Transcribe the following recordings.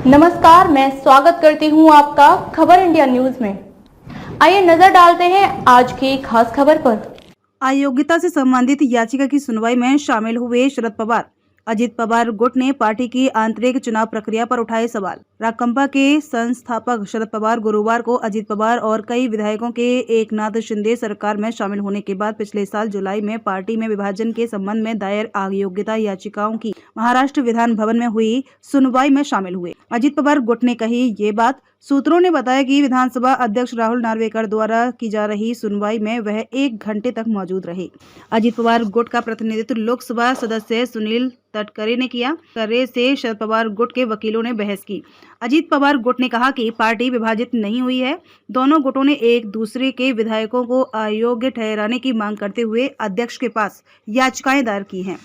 नमस्कार, मैं स्वागत करती हूं आपका खबर इंडिया न्यूज में। आइए नजर डालते हैं आज की खास खबर पर। अयोग्यता से संबंधित याचिका की सुनवाई में शामिल हुए शरद पवार। अजित पवार गुट ने पार्टी की आंतरिक चुनाव प्रक्रिया पर उठाए सवाल। राकंपा के संस्थापक शरद पवार गुरुवार को अजित पवार और कई विधायकों के एकनाथ शिंदे सरकार में शामिल होने के बाद पिछले साल जुलाई में पार्टी में विभाजन के संबंध में दायर अयोग्यता याचिकाओं की महाराष्ट्र विधान भवन में हुई सुनवाई में शामिल हुए। अजित पवार गुट ने कही ये बात। सूत्रों ने बताया कि विधानसभा अध्यक्ष राहुल नार्वेकर द्वारा की जा रही सुनवाई में वह 1 घंटे तक मौजूद रहे। अजित पवार गुट का प्रतिनिधित्व लोकसभा सदस्य सुनील तटकरे ने किया। तटकरे से शरद पवार गुट के वकीलों ने बहस की। अजित पवार गुट ने कहा कि पार्टी विभाजित नहीं हुई है। दोनों गुटों ने एक दूसरे के विधायकों को अयोग्य ठहराने की मांग करते हुए अध्यक्ष के पास याचिकाएं दायर की हैं।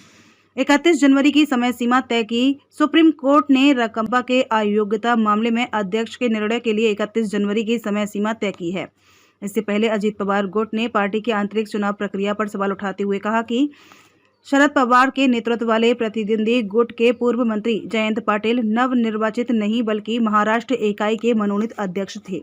31 जनवरी की समय सीमा तय की। सुप्रीम कोर्ट ने राकंपा के अयोग्यता मामले में अध्यक्ष के निर्णय के लिए 31 जनवरी की समय सीमा तय की है। इससे पहले अजित पवार गुट ने पार्टी की आंतरिक चुनाव प्रक्रिया पर सवाल उठाते हुए कहा कि शरद पवार के नेतृत्व वाले प्रतिद्वंदी गुट के पूर्व मंत्री जयंत पाटिल नवनिर्वाचित नहीं बल्कि महाराष्ट्र इकाई के मनोनीत अध्यक्ष थे।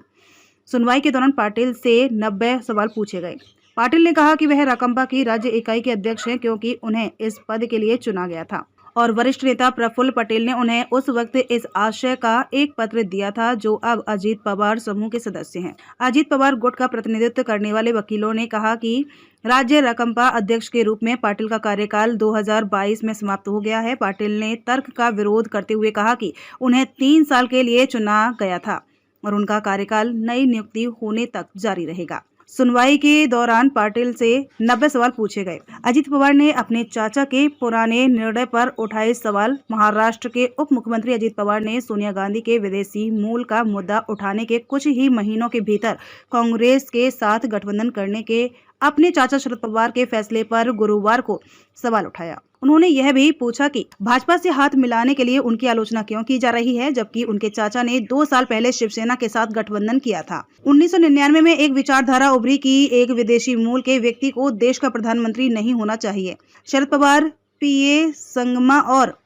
सुनवाई के दौरान पाटिल से 90 सवाल पूछे गए। पाटिल ने कहा कि वह राकंपा की राज्य इकाई के अध्यक्ष हैं क्योंकि उन्हें इस पद के लिए चुना गया था और वरिष्ठ नेता प्रफुल्ल पटेल ने उन्हें उस वक्त इस आशय का एक पत्र दिया था जो अब अजित पवार समूह के सदस्य हैं। अजित पवार गुट का प्रतिनिधित्व करने वाले वकीलों ने कहा कि राज्य राकंपा अध्यक्ष के रूप में पाटिल का कार्यकाल 2022 में समाप्त हो गया है। पाटिल ने तर्क का विरोध करते हुए कहा कि उन्हें 3 साल के लिए चुना गया था और उनका कार्यकाल नई नियुक्ति होने तक जारी रहेगा। सुनवाई के दौरान पाटिल से 90 सवाल पूछे गए। अजित पवार ने अपने चाचा के पुराने निर्णय पर उठाए सवाल। महाराष्ट्र के उप मुख्यमंत्री अजित पवार ने सोनिया गांधी के विदेशी मूल का मुद्दा उठाने के कुछ ही महीनों के भीतर कांग्रेस के साथ गठबंधन करने के अपने चाचा शरद पवार के फैसले पर गुरुवार को सवाल उठाया। उन्होंने यह भी पूछा कि भाजपा से हाथ मिलाने के लिए उनकी आलोचना क्यों की जा रही है, जबकि उनके चाचा ने 2 साल पहले शिवसेना के साथ गठबंधन किया था। 1999 में एक विचारधारा उभरी कि एक विदेशी मूल के व्यक्ति को देश का प्रधानमंत्री नहीं होना चाहिए। शरद पवार, पीए संगमा और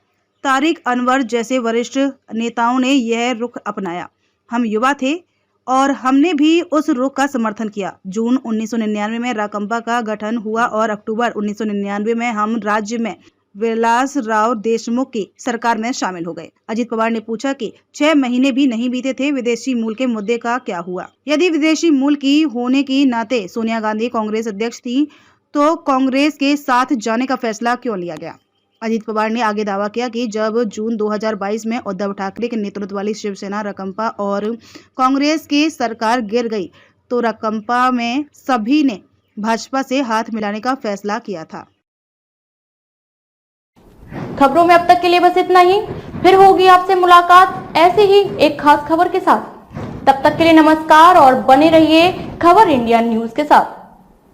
तारिक अनवर जैसे वरिष्ठ नेताओं ने यह रुख अपनाया। हम युवा थे और हमने भी उस रुख का समर्थन किया। जून 1999 में राकंपा का गठन हुआ और अक्टूबर 1999 में हम राज्य में विलास राव देशमुख की सरकार में शामिल हो गए। अजित पवार ने पूछा कि 6 महीने भी नहीं बीते थे, विदेशी मूल के मुद्दे का क्या हुआ? यदि विदेशी मूल की होने की नाते सोनिया गांधी कांग्रेस अध्यक्ष थी तो कांग्रेस के साथ जाने का फैसला क्यों लिया गया? अजित पवार ने आगे दावा किया कि जब जून 2022 में उद्धव ठाकरे के नेतृत्व वाली शिवसेना, राकंपा और कांग्रेस की सरकार गिर गई तो राकंपा में सभी ने भाजपा से हाथ मिलाने का फैसला किया था। खबरों में अब तक के लिए बस इतना ही। फिर होगी आपसे मुलाकात ऐसे ही एक खास खबर के साथ। तब तक के लिए नमस्कार और बने रहिए खबर इंडिया न्यूज के साथ।